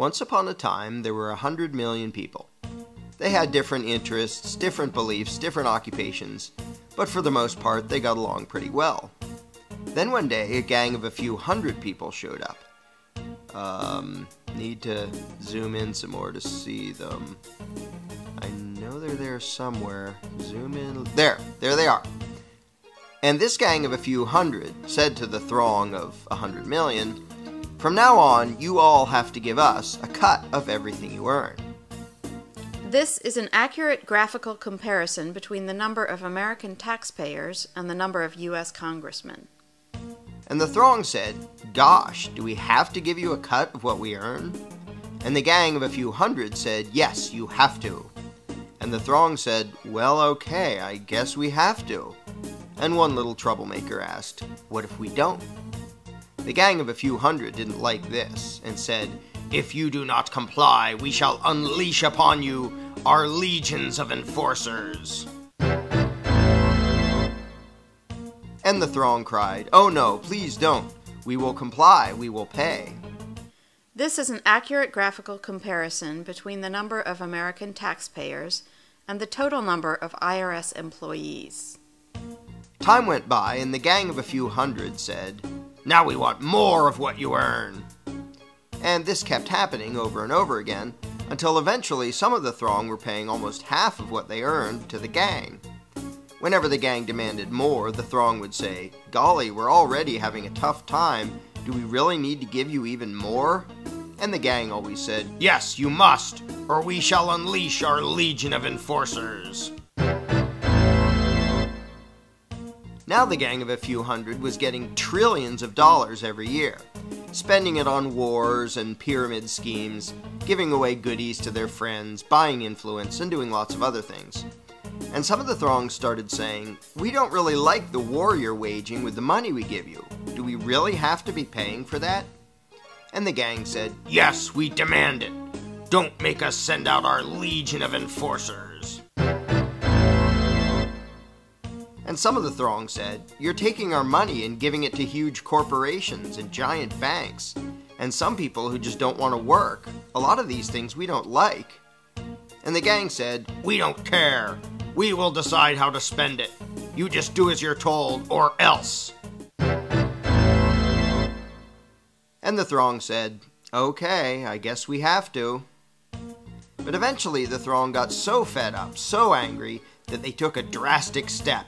Once upon a time, there were 100 million people. They had different interests, different beliefs, different occupations, but for the most part, they got along pretty well. Then one day, a gang of a few hundred people showed up. Need to zoom in some more to see them. I know they're there somewhere. Zoom in. There they are. And this gang of a few hundred said to the throng of 100 million, "From now on, you all have to give us a cut of everything you earn." This is an accurate graphical comparison between the number of American taxpayers and the number of U.S. congressmen. And the throng said, "Gosh, do we have to give you a cut of what we earn?" And the gang of a few hundred said, "Yes, you have to." And the throng said, "Well, okay, I guess we have to." And one little troublemaker asked, "What if we don't?" The gang of a few hundred didn't like this and said, "If you do not comply, we shall unleash upon you our legions of enforcers." And the throng cried, "Oh no, please don't. We will comply, we will pay." This is an accurate graphical comparison between the number of American taxpayers and the total number of IRS employees. Time went by, and the gang of a few hundred said, "Now we want more of what you earn." And this kept happening over and over again, until eventually some of the throng were paying almost half of what they earned to the gang. Whenever the gang demanded more, the throng would say, "Golly, we're already having a tough time. Do we really need to give you even more?" And the gang always said, "Yes, you must, or we shall unleash our legion of enforcers." Now the gang of a few hundred was getting trillions of dollars every year, spending it on wars and pyramid schemes, giving away goodies to their friends, buying influence, and doing lots of other things. And some of the throng started saying, "We don't really like the war you're waging with the money we give you. Do we really have to be paying for that?" And the gang said, "Yes, we demand it. Don't make us send out our legion of enforcers." And some of the throng said, "You're taking our money and giving it to huge corporations and giant banks, and some people who just don't want to work. A lot of these things we don't like." And the gang said, "We don't care. We will decide how to spend it. You just do as you're told, or else." And the throng said, "Okay, I guess we have to." But eventually the throng got so fed up, so angry, that they took a drastic step.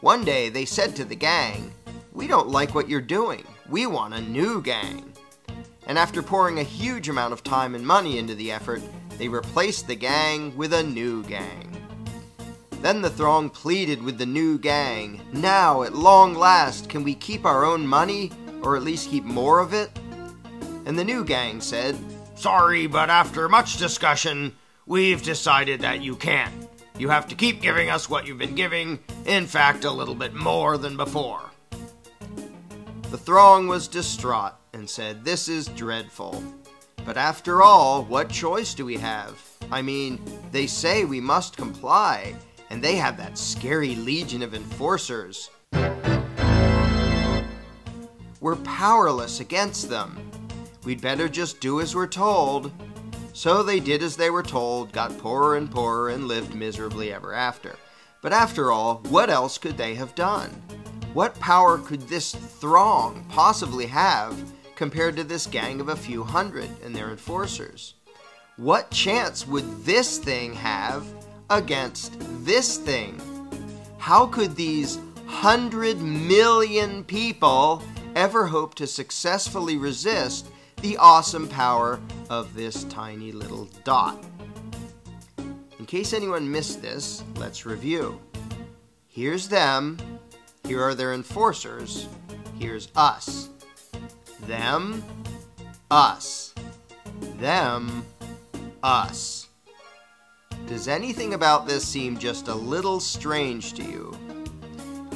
One day they said to the gang, "We don't like what you're doing. We want a new gang." And after pouring a huge amount of time and money into the effort, they replaced the gang with a new gang. Then the throng pleaded with the new gang, "Now, at long last, can we keep our own money, or at least keep more of it?" And the new gang said, "Sorry, but after much discussion, we've decided that you can't. You have to keep giving us what you've been giving, in fact, a little bit more than before." The throng was distraught and said, "This is dreadful. But after all, what choice do we have? I mean, they say we must comply, and they have that scary legion of enforcers. We're powerless against them. We'd better just do as we're told." So they did as they were told, got poorer and poorer, and lived miserably ever after. But after all, what else could they have done? What power could this throng possibly have compared to this gang of a few hundred and their enforcers? What chance would this thing have against this thing? How could these 100 million people ever hope to successfully resist the awesome power of this tiny little dot? In case anyone missed this, let's review. Here's them. Here are their enforcers. Here's us. Them, us. Them, us. Does anything about this seem just a little strange to you?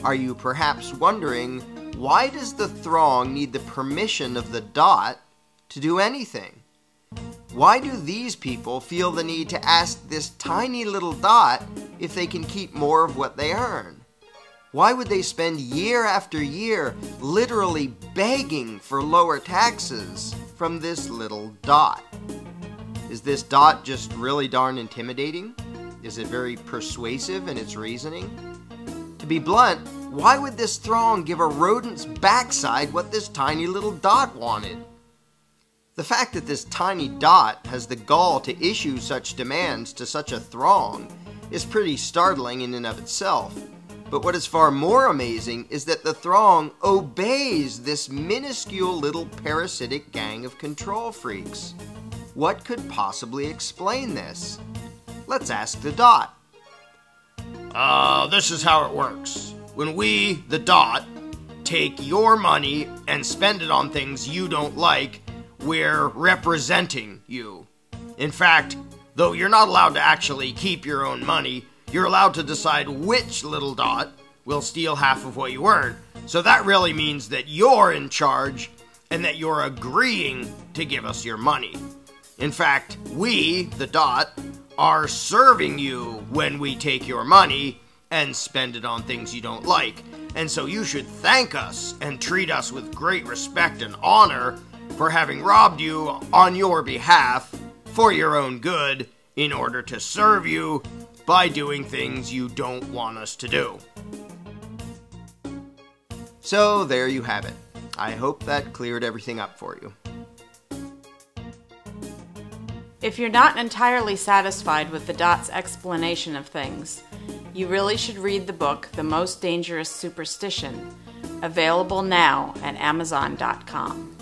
Are you perhaps wondering, why does the throng need the permission of the dot to do anything? Why do these people feel the need to ask this tiny little dot if they can keep more of what they earn? Why would they spend year after year literally begging for lower taxes from this little dot? Is this dot just really darn intimidating? Is it very persuasive in its reasoning? To be blunt, why would this throng give a rodent's backside what this tiny little dot wanted? The fact that this tiny dot has the gall to issue such demands to such a throng is pretty startling in and of itself. But what is far more amazing is that the throng obeys this minuscule little parasitic gang of control freaks. What could possibly explain this? Let's ask the dot. This is how it works. When we, the dot, take your money and spend it on things you don't like, we're representing you. In fact, though you're not allowed to actually keep your own money, you're allowed to decide which little dot will steal half of what you earn. So that really means that you're in charge and that you're agreeing to give us your money. In fact, we, the dot, are serving you when we take your money and spend it on things you don't like. And so you should thank us and treat us with great respect and honor for having robbed you on your behalf for your own good in order to serve you by doing things you don't want us to do. So there you have it. I hope that cleared everything up for you. If you're not entirely satisfied with the dot's explanation of things, you really should read the book The Most Dangerous Superstition, available now at Amazon.com.